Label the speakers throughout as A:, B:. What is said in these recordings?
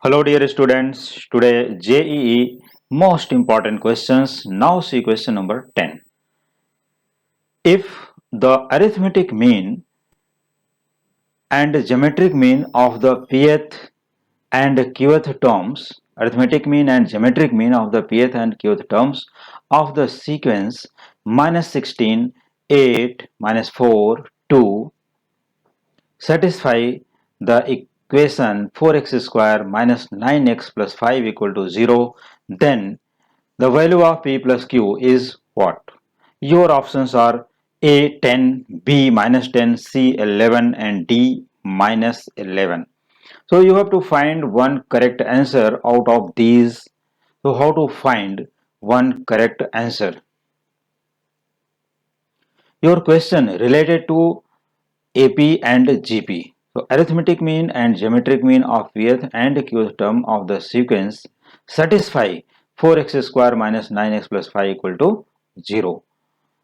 A: Hello dear students, today JEE most important questions. Now see question number 10. If the arithmetic mean and geometric mean of the pth and qth terms, arithmetic mean and geometric mean of the pth and qth terms of the sequence minus 16, 8, minus 4, 2 satisfy the equation 4x square minus 9x plus 5 equal to 0, then the value of p plus q is what? Your options are A 10, B minus 10, C 11 and D minus 11. So you have to find one correct answer out of these. So how to find one correct answer? Your question related to AP and GP. So arithmetic mean and geometric mean of pth and qth term of the sequence satisfy 4x square minus 9x plus 5 equal to 0.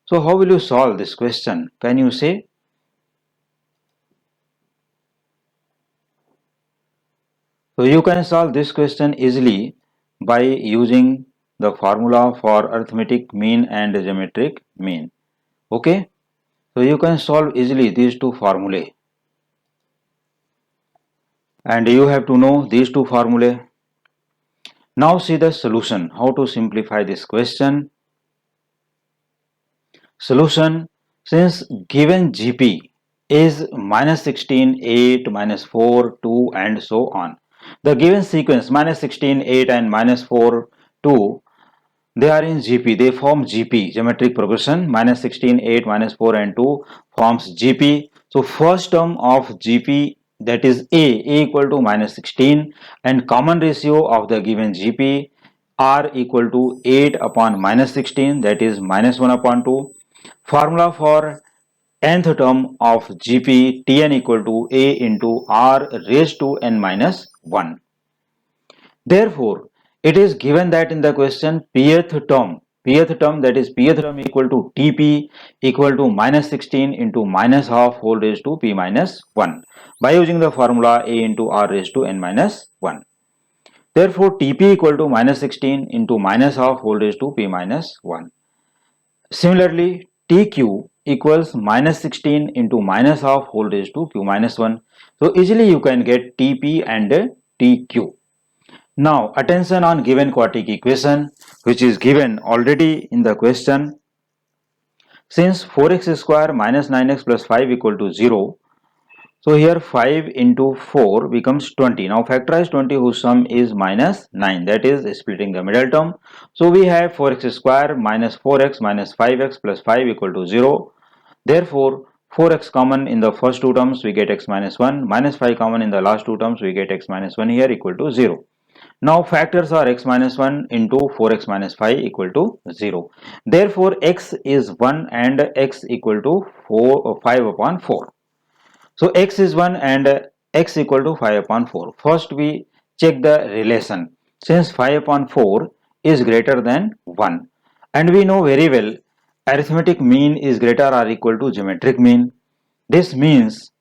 A: So how will you solve this question? Can you say? So you can solve this question easily by using the formula for arithmetic mean and geometric mean. Okay? So you can solve easily these two formulae. And you have to know these two formulae. Now see the solution. How to simplify this question? Solution: since given GP is minus 16, 8, minus 4, 2 and so on. The given sequence minus 16, 8 and minus 4, 2, they are in GP. They form GP, geometric progression. Minus 16, 8, minus 4 and 2 forms GP. So first term of GP, that is A equal to minus 16, and common ratio of the given GP R equal to 8 upon minus 16, that is minus 1 upon 2. Formula for nth term of GP Tn equal to A into R raised to n minus 1. Therefore, it is given that in the question pth term, that is pth term equal to Tp equal to minus 16 into minus half whole raised to p minus 1 by using the formula A into R raised to n minus 1. Therefore, Tp equal to minus 16 into minus half whole raised to p minus 1. Similarly, Tq equals minus 16 into minus half whole raised to q minus 1. So easily you can get Tp and Tq. Now attention on given quadratic equation, which is given already in the question. Since 4x square minus 9x plus 5 equal to 0, so here 5 into 4 becomes 20. Now factorize 20 whose sum is minus 9, that is splitting the middle term. So we have 4x square minus 4x minus 5x plus 5 equal to 0. Therefore 4x common in the first two terms, we get x minus 1, minus 5 common in the last two terms, we get x minus 1 here equal to 0. Now factors are x minus 1 into 4x minus 5 equal to 0. Therefore x is 1 and x equal to 5 upon 4. So x is 1 and x equal to 5 upon 4. First we check the relation. Since 5 upon 4 is greater than 1, and we know very well arithmetic mean is greater or equal to geometric mean. This means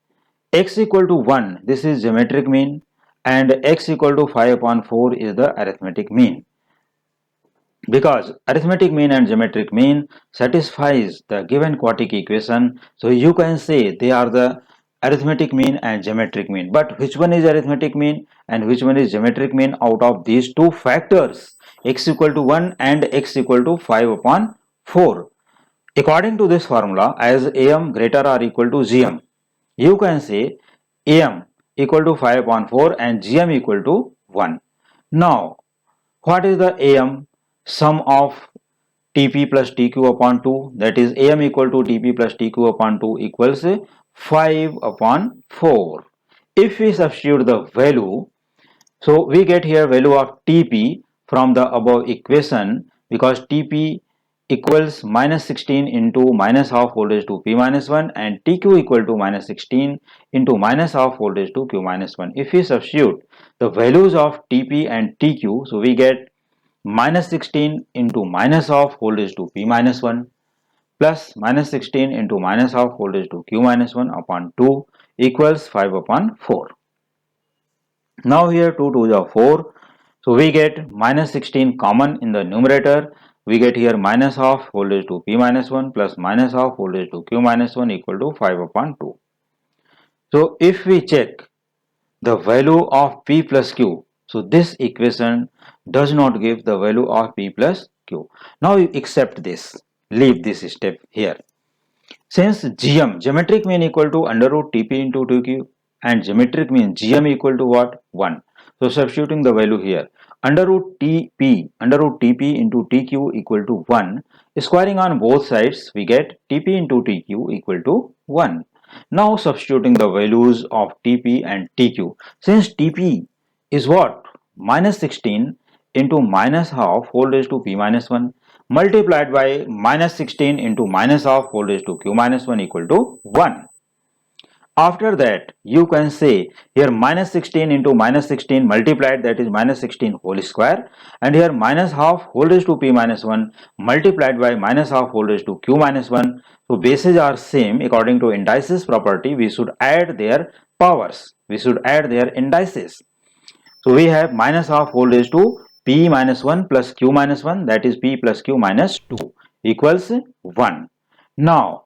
A: x equal to 1, this is geometric mean, and x equal to 5 upon 4 is the arithmetic mean. Because arithmetic mean and geometric mean satisfies the given quadratic equation, so you can say they are the arithmetic mean and geometric mean. But which one is arithmetic mean and which one is geometric mean out of these two factors, x equal to 1 and x equal to 5 upon 4? According to this formula, as am greater or equal to gm, you can say am equal to 5 upon 4 and gm equal to 1. Now, what is the am? Sum of Tp plus Tq upon 2, that is am equal to Tp plus Tq upon 2 equals 5 upon 4. If we substitute the value, so we get here value of Tp from the above equation, because Tp equals minus 16 into minus half whole raised to p minus 1 and Tq equal to minus 16 into minus half whole raised to q minus 1. If we substitute the values of Tp and Tq, so we get minus 16 into minus half whole raised to p minus 1 plus minus 16 into minus half whole raised to q minus 1 upon 2 equals 5 upon 4. Now here 2 2s are 4. So we get minus 16 common in the numerator. We get here minus half whole raised to p minus 1 plus minus half whole raised to q minus 1 equal to 5 upon 2. So if we check the value of p plus q, so this equation does not give the value of p plus q. Now you accept this, leave this step here. Since gm, geometric mean equal to under root tp into 2q, and geometric mean gm equal to what? 1. So substituting the value here, under root tp into tq equal to 1, squaring on both sides we get tp into tq equal to 1. Now substituting the values of tp and tq, since tp is what? Minus 16 into minus half whole raised to p minus 1 multiplied by minus 16 into minus half whole raised to q minus 1 equal to 1. After that, you can say here minus 16 into minus 16 multiplied, that is minus 16 whole square, and here minus half whole raised to p minus 1 multiplied by minus half whole raised to q minus 1. So bases are same. According to indices property, we should add their powers. We should add their indices. So we have minus half whole raised to p minus 1 plus q minus 1, that is p plus q minus 2 equals 1. Now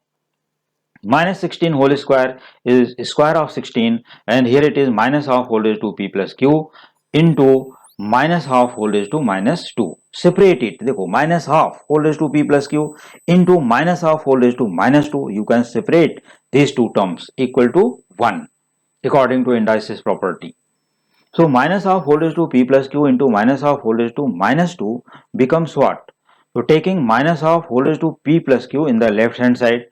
A: minus 16 whole square is square of 16, and here it is minus half whole raised to p plus q into minus half whole raised to minus 2. Separate it. देखो minus half whole raised to p plus q into minus half whole raised to minus 2. You can separate these two terms equal to 1 according to indices property. So minus half whole raised to p plus q into minus half whole raised to minus 2 becomes what? So taking minus half whole raised to p plus q in the left hand side,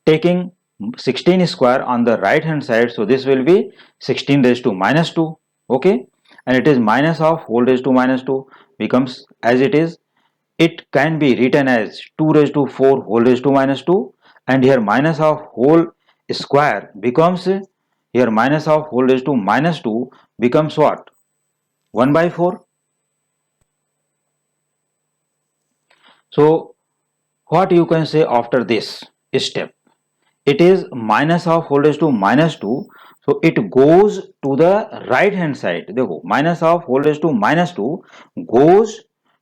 A: taking 16 square on the right hand side, so this will be 16 raised to minus 2, okay, and it is minus half whole raised to minus 2 becomes as it is. It can be written as 2 raised to 4 whole raised to minus 2, and here minus half whole square becomes, here minus half whole raised to minus 2 becomes what? 1 by 4. So what you can say after this step? It is minus half whole raised to minus 2, so it goes to the right hand side. देखो minus half whole raised to minus 2 goes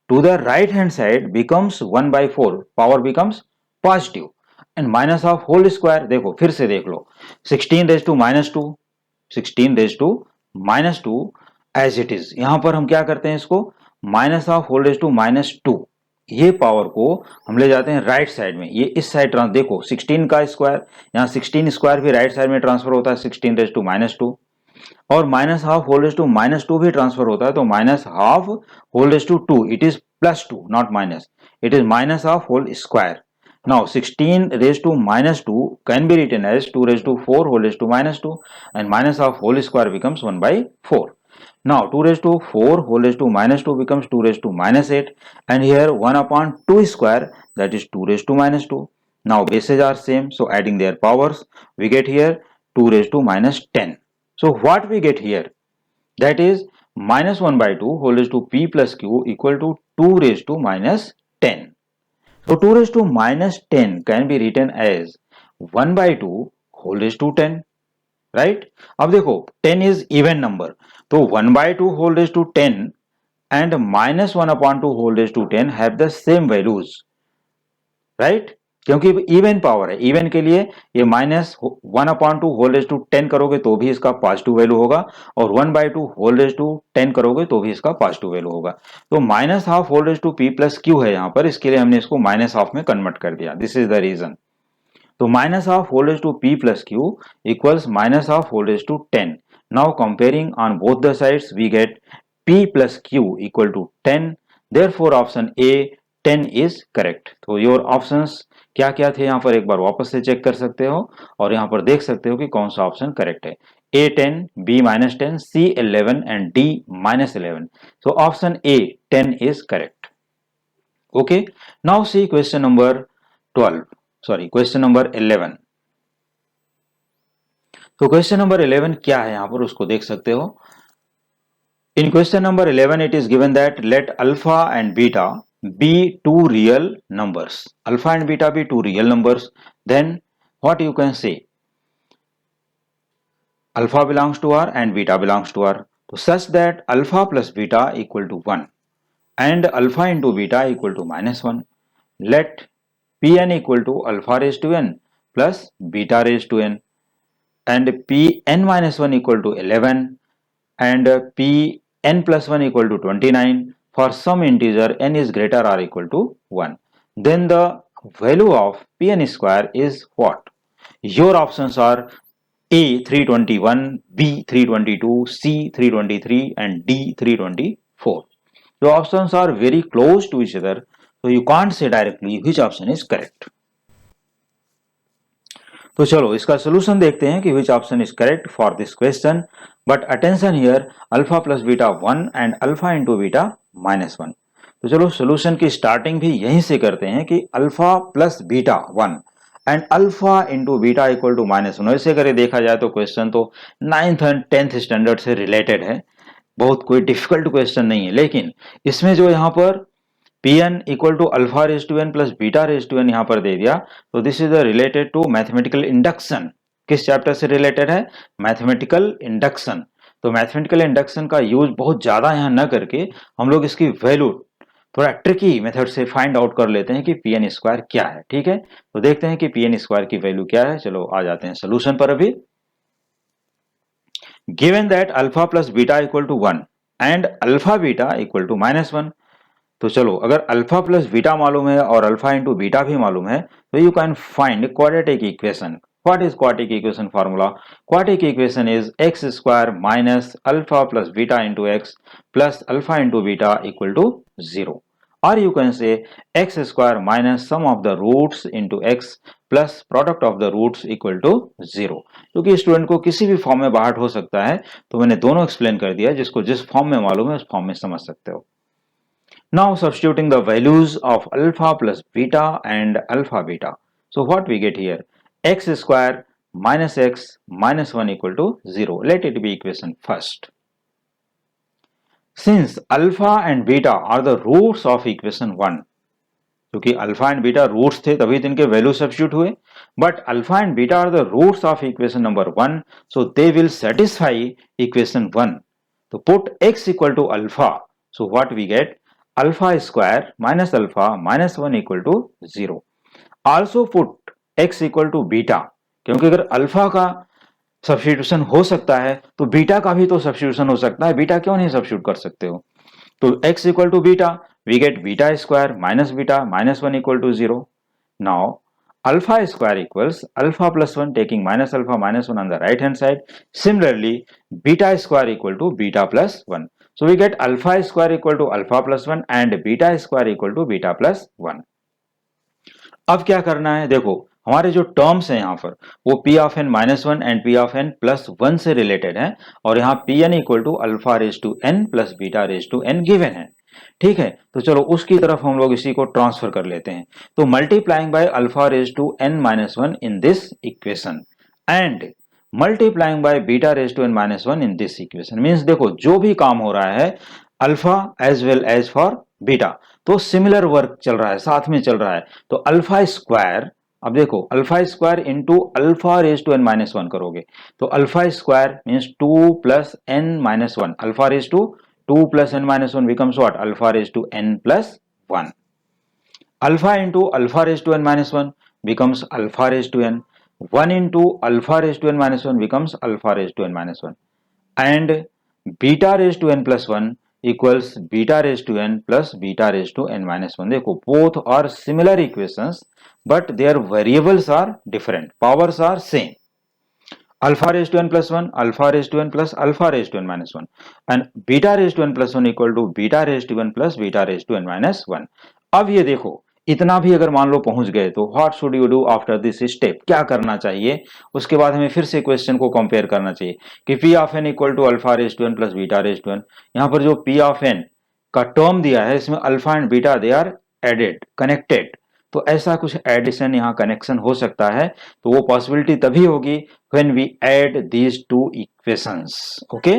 A: to the right hand side becomes 1 by 4, power becomes positive, and minus half whole square देखो फिर से देख लो 16 raised to minus 2, 16 raised to minus 2 as it is. यहाँ पर हम क्या करते हैं, इसको minus half whole raised to minus 2, ये पावर को हम ले जाते हैं राइट साइड में, ये इस साइड ट्रांस, देखो 16 का स्क्वायर, यहाँ 16 स्क्वायर भी राइट साइड में ट्रांसफर होता है 16 रेज टू माइनस 2, और minus half whole raise to minus 2 भी ट्रांसफर होता है, तो minus half whole raise to 2, it is plus 2 not minus, it is minus half whole square. Now 16 raised to minus 2 can be written as 2 raised to 4 whole raised to minus 2, and minus half whole square becomes 1 by 4. Now 2 raised to 4 whole raised to minus 2 becomes 2 raised to minus 8, and here 1 upon 2 square, that is 2 raised to minus 2. Now bases are same, so adding their powers we get here 2 raised to minus 10. So what we get here, that is minus 1 by 2 whole raised to p plus q equal to 2 raised to minus 10. So 2 raised to minus 10 can be written as 1 by 2 whole raised to 10, right? अब देखो 10 is even number, तो 1 by 2 whole raised to 10 and minus 1 upon 2 whole raised to 10 have the same values, right? क्योंकि even power है, even के लिए ये minus 1 upon 2 whole raise to 10 करोगे तो भी इसका पॉजिटिव वैल्यू होगा, और 1 बाई 2 होल रेज टू 10 करोगे तो भी इसका पॉजिटिव वैल्यू होगा. तो minus half whole raise to P plus Q है यहाँ पर, इसके लिए हमने इसको माइनस हाफ में कन्वर्ट कर दिया. This is the reason. तो minus half whole raise to P plus q equals minus half whole raise to 10. Now comparing on both the sides we get p plus q equal to 10. Therefore option A 10 is correct. तो your options क्या क्या थे यहाँ पर एक बार वापस से check कर सकते हो, और यहाँ पर देख सकते हो कि कौन सा ऑप्शन करेक्ट है. A 10, B minus 10, C 11 and D minus 11. So option A 10 is correct. Okay, now see question number 12, sorry question number 11. तो क्वेश्चन नंबर 11 क्या है यहाँ पर उसको देख सकते हो. In question number 11 it is given that let alpha and beta be two real numbers. Alpha and beta be two real numbers. Then what you can say? Alpha belongs to R and beta belongs to R. तो such that alpha plus beta equal to 1 and alpha into beta equal to -1. Let Pn equal to alpha raised to n plus beta raised to n and Pn minus 1 equal to 11 and Pn plus 1 equal to 29 for some integer n is greater or equal to 1. Then the value of Pn square is what? Your options are A 321, B 322, C 323 and D 324. The options are very close to each other, so you can't say directly which option is correct. तो चलो इसका solution देखते हैं कि which option is correct for this question. But attention here, alpha plus beta 1 and alpha into beta -1. तो चलो solution की starting भी यहीं से करते हैं कि alpha plus beta 1 and alpha into beta equal to -1. ऐसे करे देखा जाए तो क्वेश्चन तो 9th एंड 10th स्टैंडर्ड से रिलेटेड है, बहुत कोई डिफिकल्ट क्वेश्चन नहीं है. लेकिन इसमें जो यहाँ पर Pn equal to alpha raise to N plus beta raise to N यहां पर दे दिया, तो this is related to mathematical induction. किस चैप्टर से रिलेटेड है? Mathematical induction. तो मैथमेटिकल इंडक्शन का यूज बहुत ज्यादा यहां न करके हम लोग इसकी वैल्यू थोड़ा ट्रिकी मेथड से फाइंड आउट कर लेते हैं कि पी एन स्क्वायर क्या है. ठीक है, तो देखते हैं कि पी एन स्क्वायर की वैल्यू क्या है. चलो आ जाते हैं सोल्यूशन पर. अभी given that alpha plus beta equal to 1 and alpha beta equal to -1. तो चलो अगर अल्फा प्लस बीटा मालूम है और अल्फा इंटू बीटा भी मालूम है, तो you can find quadratic equation. What is quadratic equation formula? Quadratic equation is x square minus alpha plus beta into x plus alpha into beta equal to 0. Or you can say x square minus sum of the roots into x plus product of the roots equal to 0. क्योंकि student को किसी भी form में बाहर हो सकता है, तो मैंने दोनों एक्सप्लेन कर दिया. जिसको जिस फॉर्म में मालूम है उस फॉर्म में समझ सकते हो. Now substituting the values of alpha plus beta and alpha beta. So what we get here? X square minus x minus 1 equal to 0. Let it be equation first. Since alpha and beta are the roots of equation 1, क्योंकि alpha and beta roots थे तभी तो इनके value substitute हुए, but alpha and beta are the roots of equation number 1, so they will satisfy equation 1. तो put x equal to alpha, so what we get? Alpha square minus alpha minus 1 equal to 0. Also put x equal to beta, क्योंकि अगर alpha का substitution हो सकता है तो beta का भी तो सब्स्टिट्यूशन हो सकता है. बीटा क्यों नहीं सब्स्टिट्यूट कर सकते हो? तो x equal to beta, we get beta square minus beta minus 1 equal to 0. Now alpha square equals alpha plus 1, taking minus alpha minus 1 on the right hand side. Similarly beta square equal to beta plus 1. So we get alpha square equal to alpha plus 1 and beta square equal to beta plus 1. अब क्या करना है? देखो हमारे जो terms हैं यहाँ पर वो P of N minus 1 and P of N plus 1 से रिलेटेड है, और यहाँ P N equal to alpha raise to N plus beta raise to N given है. ठीक है, तो चलो उसकी तरफ हम लोग इसी को ट्रांसफर कर लेते हैं. तो multiplying by alpha raise to N minus 1 in this equation and multiplying by beta raise to N minus 1 in this equation. Means देखो जो भी काम हो रहा है alpha as well as for beta, तो सिमिलर वर्क चल रहा है, साथ में चल रहा है. तो अल्फा स्क्वायर, अब देखो alpha square into alpha raise to N minus 1 करोगे तो alpha square means 2 plus N minus 1. Alpha raise to 2 plus n minus 1 becomes what? Alpha raised to n plus 1. Alpha into alpha raised to n minus 1 becomes alpha raised to n. 1 into alpha raised to n minus 1 becomes alpha raised to n minus 1. And beta raised to n plus 1 equals beta raised to n plus beta raised to n minus 1. देखो both are similar equations but their variables are different. Powers are same. Alpha raised to n plus 1, alpha raised to n plus alpha raised to n minus 1, and beta raised to n plus 1 equal to beta raised to n plus beta raised to n minus 1. अब ये देखो इतना भी अगर मान लो पहुंच गए तो what should you do after this step? क्या करना चाहिए? उसके बाद हमें फिर से क्वेश्चन को कंपेयर करना चाहिए कि P of N equal to alpha raise to N plus beta raise to N. यहाँ पर जो पी ऑफ एन का टर्म दिया है इसमें alpha and beta they are added connected, तो ऐसा कुछ एडिशन यहाँ कनेक्शन हो सकता है. तो वो पॉसिबिलिटी तभी होगी when we add these two equations. Okay,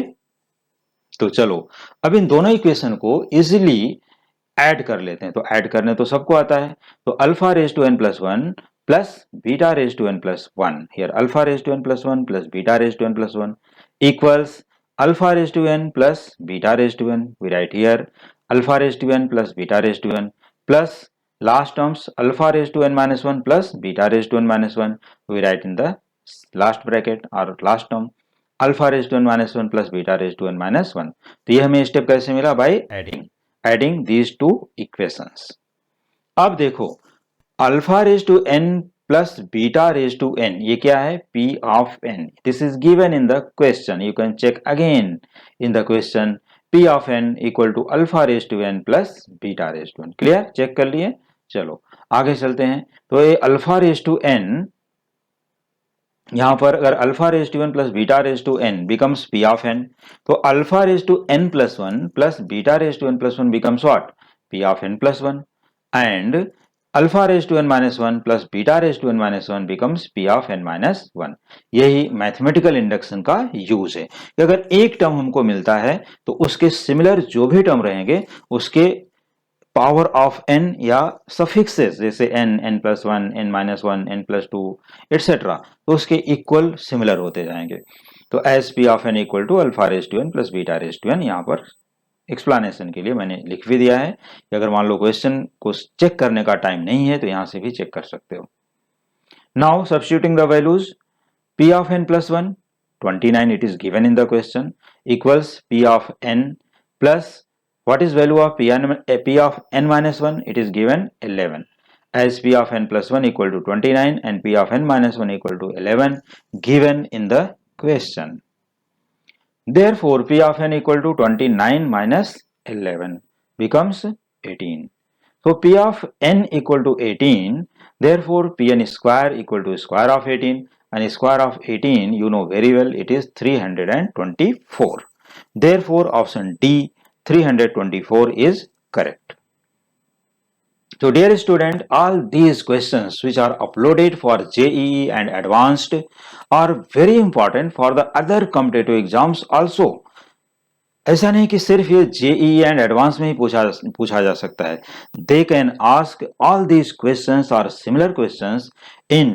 A: तो चलो अब इन दोनों इक्वेशन को इजिली ऐड कर लेते हैं. तो ऐड करने तो सबको आता है. तो alpha raise to N plus 1 plus beta raise to N plus 1, here alpha raise to N plus 1 plus beta raise to N plus 1 equals alpha raised to n plus beta raised to n. We write here alpha raised to n plus beta raised to n plus last terms alpha raised to n minus 1 plus beta raised to n minus 1. We write in the last bracket or last term alpha raised to n minus 1 plus beta raised to n minus 1. तो ये हमें step कैसे मिला? By adding these two equations. अब देखो alpha raise to n plus beta raise to n, ये क्या है? p of n. This is given in the question. You can check again in the question. p of n equal to alpha raise to n plus beta raise to n. Clear? Check कर लिए. चलो आगे चलते हैं. तो ये alpha raise to n, यहां पर अगर alpha raise to n plus beta raise to n becomes p of n, तो alpha raise to n plus 1 plus beta raise to n plus 1 becomes what? p of n plus 1. And alpha raise to n minus 1 plus beta raise to n minus 1 becomes p of n minus 1. यही mathematical induction का use है कि अगर एक term हमको मिलता है तो उसके सिमिलर जो भी टर्म रहेंगे उसके पावर ऑफ n या सफिक्सेस जैसे n, n plus 1, n minus 1, n plus 2 etcetera, तो उसके इक्वल सिमिलर होते जाएंगे. तो as p of n equal to alpha raise to n plus beta raise to n. यहाँ पर एक्सप्लेनेशन के लिए मैंने लिख भी दिया है कि अगर मान लो क्वेश्चन को चेक करने का टाइम नहीं है तो यहां से भी चेक कर सकते हो. Now substituting the values, p of n plus 1 29 it is given in the question equals p of n plus what is value of p of n minus 1? It is given 11 as p of n plus 1 equal to 29 and p of n minus 1 equal to 11 given in the question. Therefore, p of n equal to 29 minus 11 becomes 18. So, p of n equal to 18, therefore, pn square equal to square of 18 and square of 18 you know very well it is 324. Therefore, option D 324 is correct. So dear student, all these questions which are uploaded for JEE and advanced are very important for the other competitive exams also. ऐसा नहीं कि सिर्फ ये JEE and advanced में ही पूछा जा सकता है. They can ask all these questions or similar questions in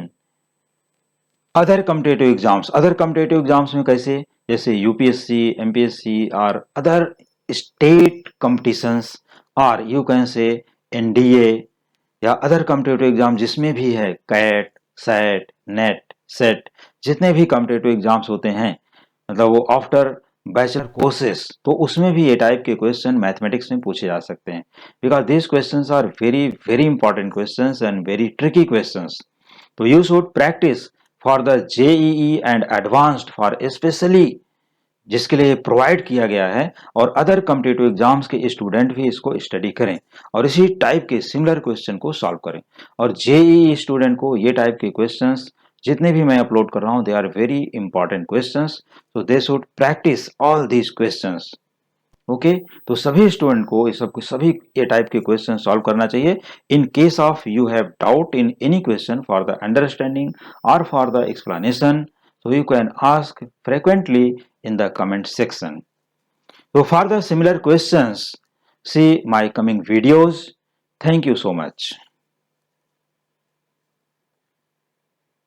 A: other competitive exams. Other competitive exams में कैसे? जैसे UPSC, MPSC और other state competitions or you can say NDA या अदर कॉम्पिटिटिव एग्जाम जिसमें भी है कैट, सैट, नेट, सेट, जितने भी कॉम्पिटिटिव एग्जाम्स होते हैं मतलब वो आफ्टर बैचलर कोर्सेस, तो उसमें भी ये टाइप के क्वेश्चन मैथमेटिक्स में पूछे जा सकते हैं because this questions are very very important questions and very tricky questions. तो you should practice for the JEE and advanced for specially जिसके लिए प्रोवाइड किया गया है और अदर कॉम्पिटिटिव एग्जाम्स के स्टूडेंट भी इसको स्टडी करें और इसी टाइप के सिमिलर क्वेश्चन को सॉल्व करें. और JEE स्टूडेंट को ये टाइप के क्वेश्चंस जितने भी मैं अपलोड कर रहा हूं they are very important questions, so they should practice all these questions. Okay, तो सभी स्टूडेंट को सभी ये टाइप के क्वेश्चन सॉल्व करना चाहिए. In case of you have doubt in any question for the understanding और for the explanation, so you can ask frequently in the comment section. So for the similar questions, see my coming videos. Thank you so much.